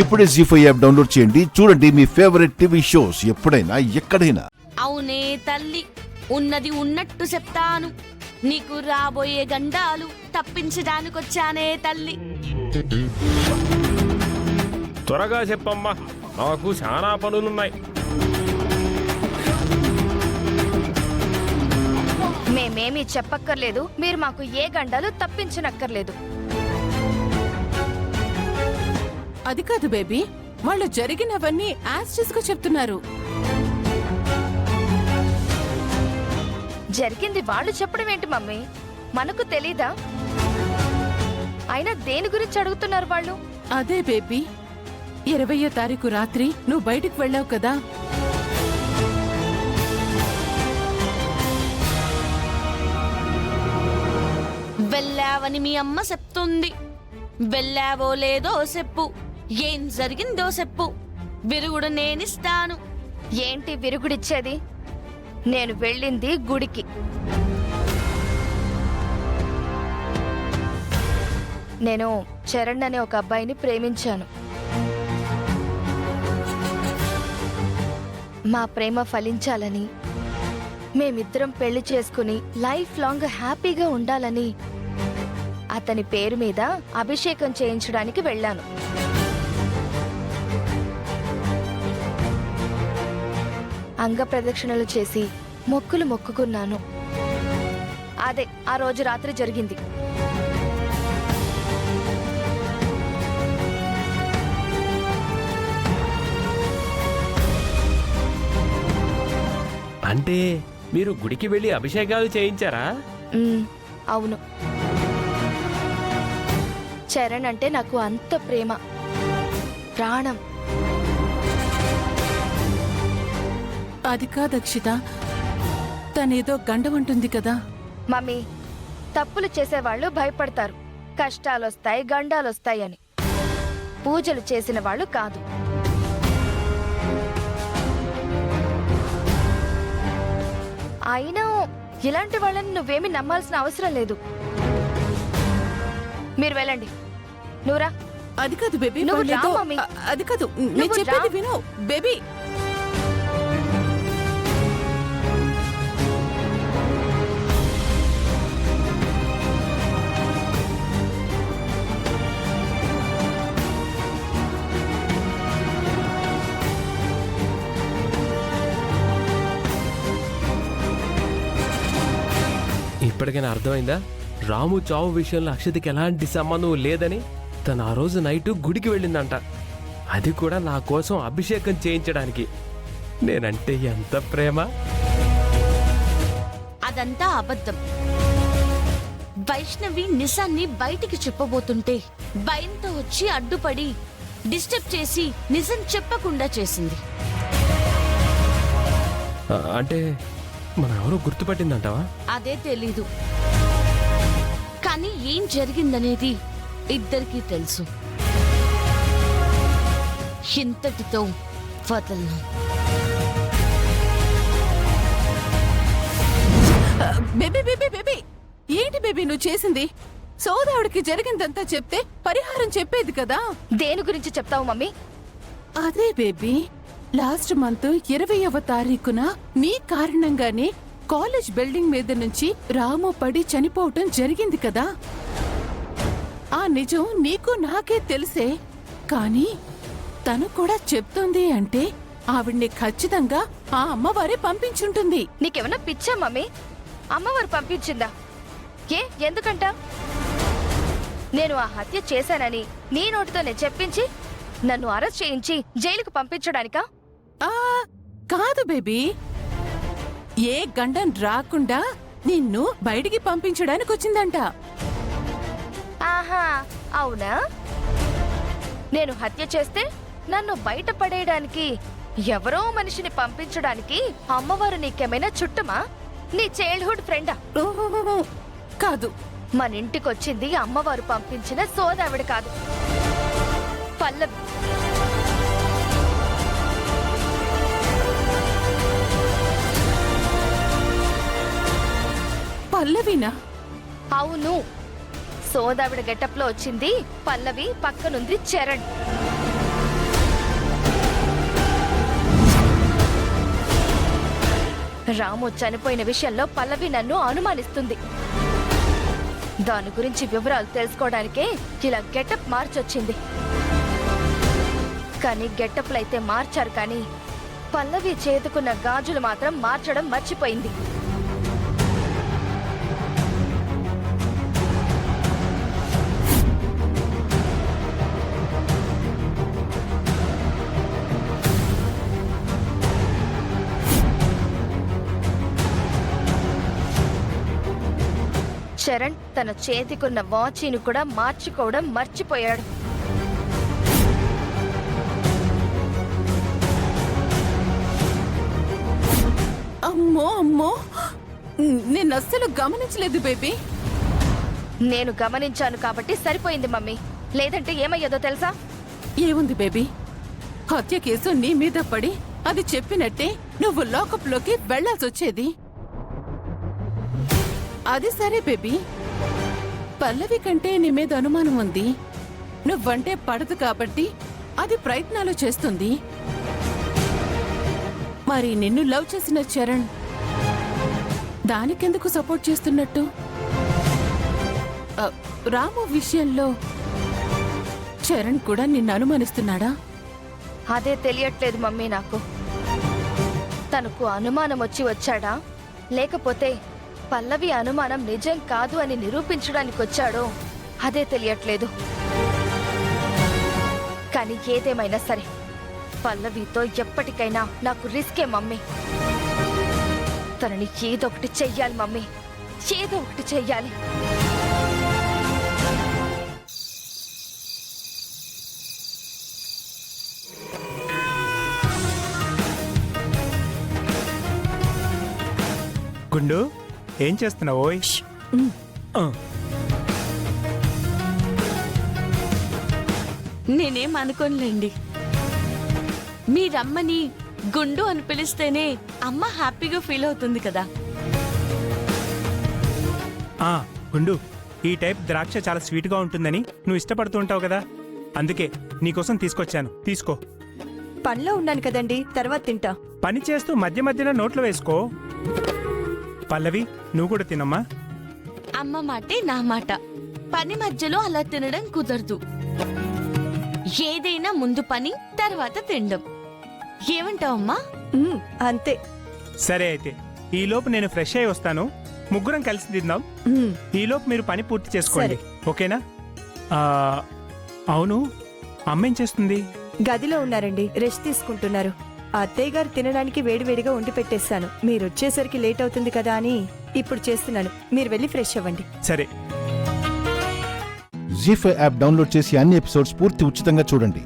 ఇప్పుడే జీ5 app download చేయండి. చూడండి మీ ఫేవరెట్ టీవీ షోస్ ఎప్పుడైనా ఎక్కడైనా. అవునే తల్లి, ఉన్నది ఉన్నట్టు చెప్తాను. నీకు రాబోయే గండాలు తప్పించడానికొచ్చానే తల్లి. త్వరగా చెప్పమ్మా, నాకు చాలా పనులున్నాయి. మేమేమీ చెప్పక్కర్లేదు, మీరు మాకు ఏ గండాలు తప్పించనక్కర్లేదు. అది కాదు బేబీ, వాళ్ళు జరిగినవన్నీ యాజ్ గా చెప్తున్నారు. జరిగింది వాళ్ళు చెప్పడం ఏంటి మమ్మీ? మనకు తెలీదా? అయినా దేని గురించి అడుగుతున్నారు వాళ్ళు? అదే బేబీ, 20వ తారీఖు రాత్రి నువ్వు బయటికి వెళ్ళావు కదా. వెళ్ళావని మీ అమ్మ చెప్తుంది. వెళ్ళావో లేదో చెప్పు, ఏం జరిగిందో చెప్పు, విరుగుడు నేనిస్తాను. ఏంటి విరుగుడిచ్చేది? నేను వెళ్ళింది గుడికి. నేను చరణ్ అనే ఒక అబ్బాయిని ప్రేమించాను. మా ప్రేమ ఫలించాలని, మేమిద్దరం పెళ్లి చేసుకుని లైఫ్ లాంగ్ హ్యాపీగా ఉండాలని అతని పేరు మీద అభిషేకం చేయించడానికి వెళ్ళాను. అంగ ప్రదక్షిణలు చేసి మొక్కులు మొక్కుకున్నాను. అదే ఆ రోజు రాత్రి జరిగింది. అంటే మీరు గుడికి వెళ్ళి అభిషేకాలు చేయించారా? అవును. చరణ్ అంటే నాకు అంత ప్రేమ, ప్రాణం. అది కాదక్షిత, తనేదో గండం అంటుంది కదా. మమ్మీ, తప్పులు చేసేవాళ్ళు భయపడతారు, కష్టాలొస్తాయి గండాలొస్తాయి అని. పూజలు చేసిన వాళ్ళు కాదు. అయినా ఇలాంటి వాళ్ళని నువ్వేమీ నమ్మాల్సిన అవసరం లేదు. మీరు వెళ్ళండి. నువ్వురా. అది కాదు బేబీ, నువ్వు రా వాళ్ళేదో- మమ్మీ. అది కాదు, నేను నువ్వు చెప్పేది రా. విను బేబీ. ఇప్పటికైనా అర్థమైందా? రాము చావు విషయంలో అక్షతకి ఎలాంటి సంబంధం లేదని తను ఆ రోజు నైట్ గుడికి వెళ్ళిందంట. అది కూడా నా కోసం అభిషేకం చేయించడానికి. నేనంటే ఎంత ప్రేమ! అదంతా అబద్ధం. వైష్ణవి నిజాన్ని బయటికి చెప్పబోతుంటే భయంతో వచ్చి అడ్డుపడి డిస్టర్బ్ చేసి నిజం చెప్పకుండా చేసింది. అంటే మనం ఎవరో గుర్తుపట్టిందంటావా? అదే తెలీదు, కానీ ఏం జరిగిందనేది ఇద్దరికీ తెలుసు. ఇంతటితో వదలను. బేబీ బేబీ బేబీ, ఏంటి బేబీ నువ్వు చేసింది? సోదావుడికి జరిగిందంతా చెప్తే పరిహారం చెప్పేది కదా. దేని గురించి చెప్తావు మమ్మీ? అదే బేబీ, లాస్ట్ మంత్ 20వ తారీఖున నీ కారణంగానే కాలేజ్ బిల్డింగ్ మీద నుంచి రాము పడి చనిపోవటం జరిగింది కదా. ఆ నిజం నీకు నాకే తెలిసే, కానీ తను కూడా చెప్తుంది అంటే ఆవిడ్ని ఖచ్చితంగా ఆ అమ్మవారే పంపించుంటుంది. నీకేమన్నా పిచ్చా మమ్మీ? అమ్మవారు పంపించిందా? ఎందుకంట? నేను ఆ హత్య చేశానని నీ నోటితోనే చెప్పించి నన్ను అరెస్ట్ చేయించి జైలుకు పంపించడానికా? ఆ కాదు బేబీ, ఏ గండం రాకుండా నిన్ను బయటికి పంపించడానికి వచ్చిందంట. ఆహా, అవునా? నేను హత్య చేస్తే నన్ను బయట పడేయడానికి ఎవరో మనిషిని పంపించడానికి అమ్మవారు నీకేమైనా చుట్టమా? నీ చైల్డ్హుడ్ ఫ్రెండా? ఓహో, కాదు. మన ఇంటికొచ్చింది అమ్మవారు పంపించిన సోదావిడ కాదు, పల్లవి. పల్లవినా? అవును, సోదావిడ గెటప్ లో వచ్చింది పల్లవి, పక్కనుంది చరణ్. రాము చనిపోయిన విషయంలో పల్లవి నన్ను అనుమానిస్తుంది. దాని గురించి వివరాలు తెలుసుకోవడానికే ఇలా గెటప్ మార్చొచ్చింది. కానీ గెటప్లు అయితే మార్చారు, కానీ పల్లవి చేతుకున్న గాజులు మాత్రం మార్చడం మర్చిపోయింది. చరణ్ తన చేతికున్న వాచీని కూడా మార్చుకోవడం మర్చిపోయాడు. అమ్మో అమ్మో, నేను అస్సలు గమనించలేదు బేబీ. నేను గమనించాను కాబట్టి సరిపోయింది మమ్మీ, లేదంటే ఏమయ్యేదో తెలుసా? ఏముంది బేబీ, హత్య కేసు నీ మీద పడి అది చెప్పినట్టే నువ్వు లాకప్లోకి వెళ్లాల్సి వచ్చేది. అది సరే బేబీ, పల్లవి కంటే నీ మీద అనుమానం ఉంది. నువ్వంటే పడదు కాబట్టి అది ప్రయత్నాలు చేస్తుంది. మరి నిన్ను లవ్ చేసిన చరణ్ దానికెందుకు సపోర్ట్ చేస్తున్నట్టు? రాము విషయంలో చరణ్ కూడా నిన్ను అనుమానిస్తున్నాడా? అదే తెలియట్లేదు మమ్మీ నాకు. తనకు అనుమానం వచ్చాడా, లేకపోతే పల్లవి అనుమానం నిజం కాదు అని నిరూపించడానికి వచ్చాడో అదే తెలియట్లేదు. కానీ ఏదేమైనా సరే పల్లవితో ఎప్పటికైనా నాకు రిస్కే మమ్మీ. తనని ఏదో ఒకటి చెయ్యాలి మమ్మీ, ఏదో ఒకటి చెయ్యాలి. గుండు, ఏం చేస్తున్నావు? నేనేం అనుకోనులేండి. మీరమ్మని గుండు అని పిలిస్తేనే అమ్మ హ్యాపీగా ఫీల్ అవుతుంది కదా. గుండు, ఈ టైప్ ద్రాక్ష చాలా స్వీట్గా ఉంటుందని నువ్వు ఇష్టపడుతూ ఉంటావు కదా, అందుకే నీకోసం తీసుకొచ్చాను. తీసుకో. పనిలో ఉన్నాను కదండి, తర్వాత తింటా. పని చేస్తూ మధ్య మధ్యలో నోట్లో వేసుకో. పల్లవి, నువ్వు కూడా తినమ్మా. అమ్మ మాటే నా మాట. పని మధ్యలో అలా తినడం కుదరదు. ఏదైనా ముందు పని, తర్వాత తినడం. ఏమంటావమ్మా? అంతే. సరే అయితే ఈలోపు నేను ఫ్రెష్ అయి వస్తాను, ముగ్గురం కలిసి తిందాం. ఈలోపు మీరు పని పూర్తి చేసుకోండి, ఓకేనా? అవును, అమ్మ ఏం చేస్తుంది? గదిలో ఉన్నారండి, రెస్ట్ తీసుకుంటున్నారు. అత్తయ్య గారు తినడానికి వేడివేడిగా వండి పెట్టేశాను. మీరు వచ్చేసరికి లేట్ అవుతుంది కదా అని ఇప్పుడు చేస్తున్నాను. మీరు వెళ్ళి ఫ్రెష్ అవ్వండి. సరే. జీ5 యాప్ డౌన్లోడ్ చేసి అన్ని ఎపిసోడ్స్ పూర్తి ఉచితంగా చూడండి.